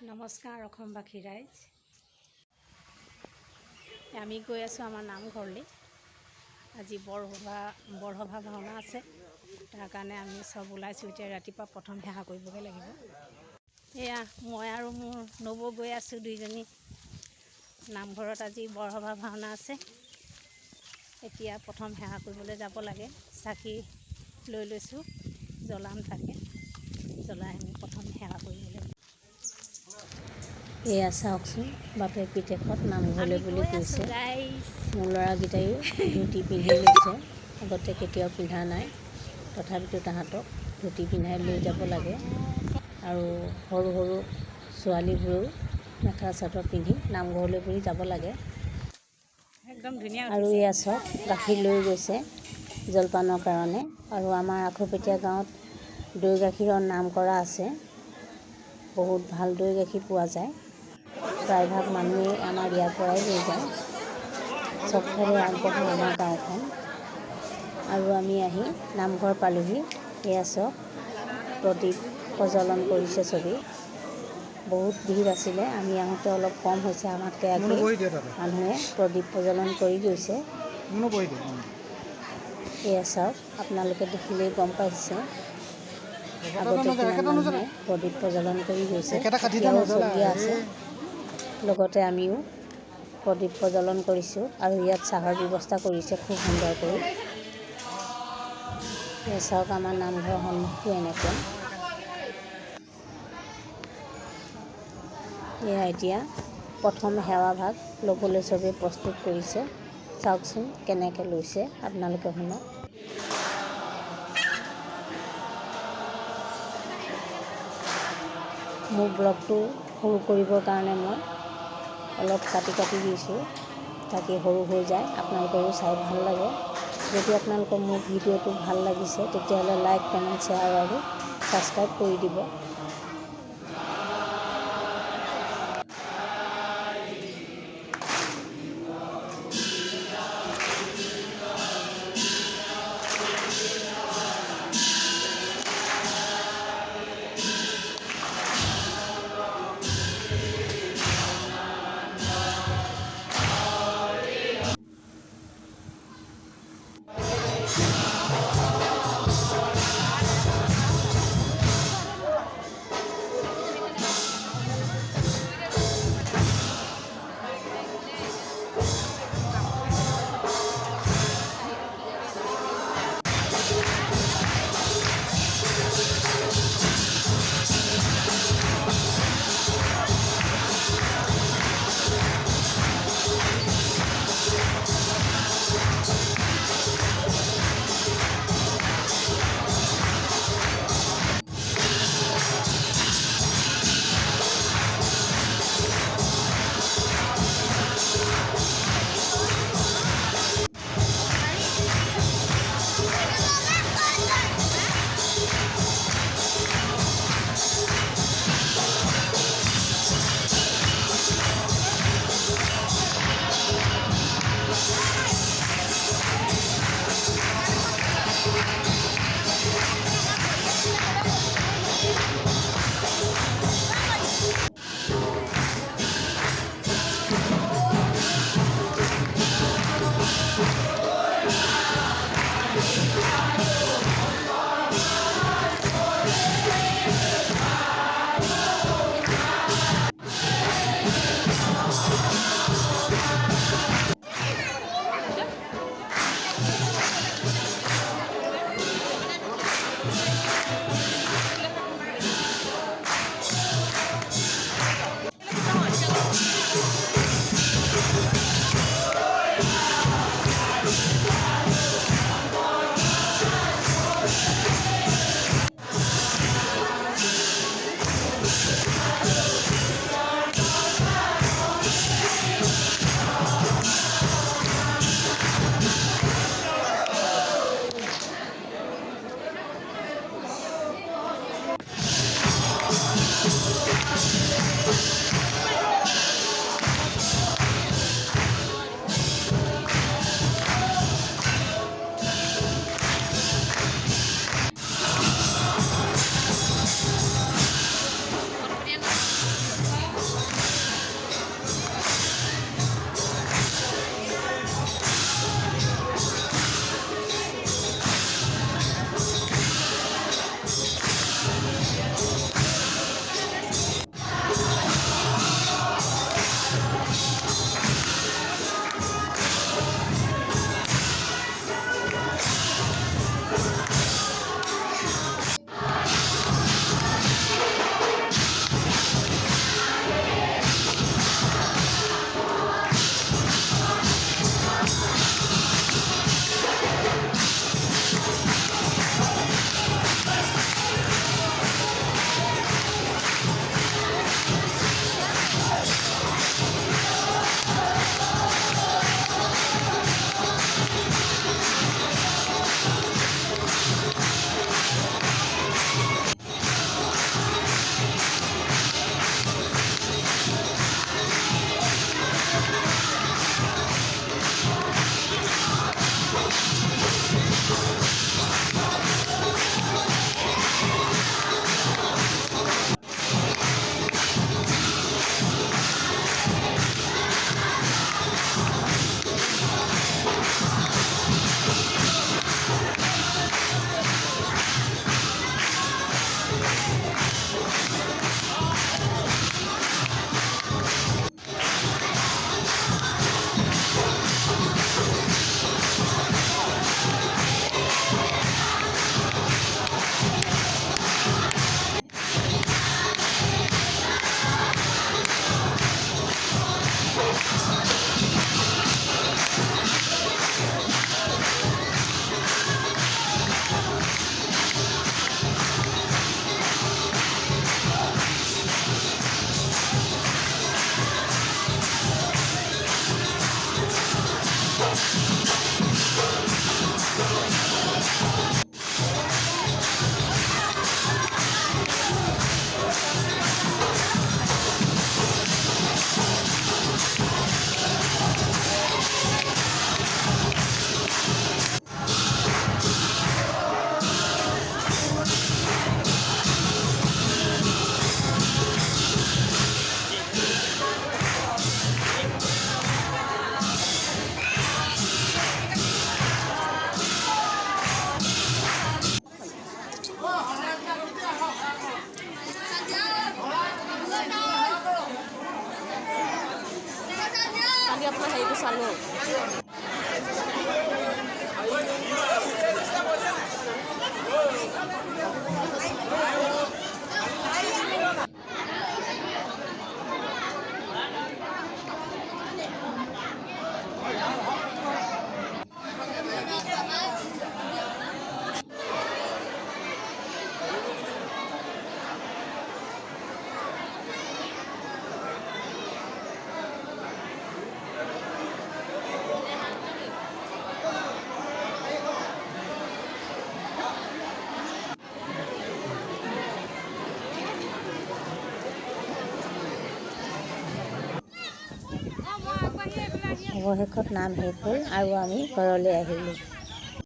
নমস্কাৰ অসমবাসী ৰাইজ, আমি গৈ আছোঁ আমাৰ নামঘৰলৈ। আজি বৰসভা ভাওনা আছে, তাৰ কাৰণে আমি চব ওলাইছোঁ। এতিয়া ৰাতিপুৱা প্ৰথম সেৱা কৰিবগৈ লাগিব। এয়া মই আৰু মোৰ নবৌ গৈ আছোঁ দুইজনী। নামঘৰত আজি বৰসভা ভাওনা আছে। এতিয়া প্ৰথম সেৱা কৰিবলৈ যাব লাগে। চাকি লৈ লৈছোঁ, জ্বলাম তাকে। জ্বলাই আমি প্ৰথম সেৱা কৰিবলৈ লাগিব। এয়া চাওকচোন, বাপেক পিতেকত নামঘৰলৈ বুলি কৈছে। মোৰ ল'ৰাকেইটাইও ধুতি পিন্ধি লৈছে, আগতে কেতিয়াও পিন্ধা নাই। তথাপিতো তাহাঁতক ধুতি পিন্ধাই লৈ যাব লাগে। আৰু সৰু সৰু ছোৱালীবোৰেও মেখেলা চাদৰ পিন্ধি নামঘৰলৈ বুলি যাব লাগে। একদম ধুনীয়া। আৰু এয়া চাওক, গাখীৰ লৈ গৈছে জলপানৰ কাৰণে। আৰু আমাৰ আখুপেটীয়া গাঁৱত দৈ গাখীৰৰ নাম কৰা আছে। বহুত ভাল দৈ গাখীৰ পোৱা যায়। প্ৰায়ভাগ মানুহে আমাৰ ইয়াৰ পৰাই লৈ যায়। চবফালে আগবঢ়া আমাৰ গাঁওখন। আৰু আমি আহি নামঘৰ পালোহি। এয়া চাওক, প্ৰদীপ প্ৰজ্বলন কৰিছে চবেই। বহুত ভিৰ আছিলে, আমি আহোঁতে অলপ কম হৈছে। আমাতকৈ আগে মানুহে প্ৰদীপ প্ৰজ্বলন কৰি গৈছে। এয়া চাওক, আপোনালোকে দেখিলেই গম পাইছে। আগতে কিমান মানুহে প্ৰদীপ প্ৰজ্বলন কৰি গৈছে, এতিয়াও চলি আছে। লগতে আমিও প্ৰদীপ প্ৰজ্বলন কৰিছোঁ। আৰু ইয়াত চাহৰ ব্যৱস্থা কৰিছে খুব সুন্দৰ কৰি। এয়া চাওক, আমাৰ নামঘৰৰ সন্মুখটো এনেকুৱা। এয়া এতিয়া প্ৰথম সেৱা ভাগ ল'বলৈ চবেই প্ৰস্তুত কৰিছে। চাওকচোন কেনেকৈ লৈছে, আপোনালোকে শুনক। মোৰ ব্লগটো সৰু কৰিবৰ কাৰণে মই অলপ কাটি দিছোঁ, তাকে সৰু হৈ যায়। আপোনালোকৰো চাই ভাল লাগে। যদি আপোনালোকৰ মোৰ ভিডিঅ'টো ভাল লাগিছে, তেতিয়াহ'লে লাইক, কমেণ্ট, শ্বেয়াৰ আৰু ছাবস্ক্ৰাইব কৰি দিব। আপোনাৰ হেৰিটো চালোঁ। অৱশেষত নাম শেষ হ'ল আৰু আমি ঘৰলৈ আহিলোঁ।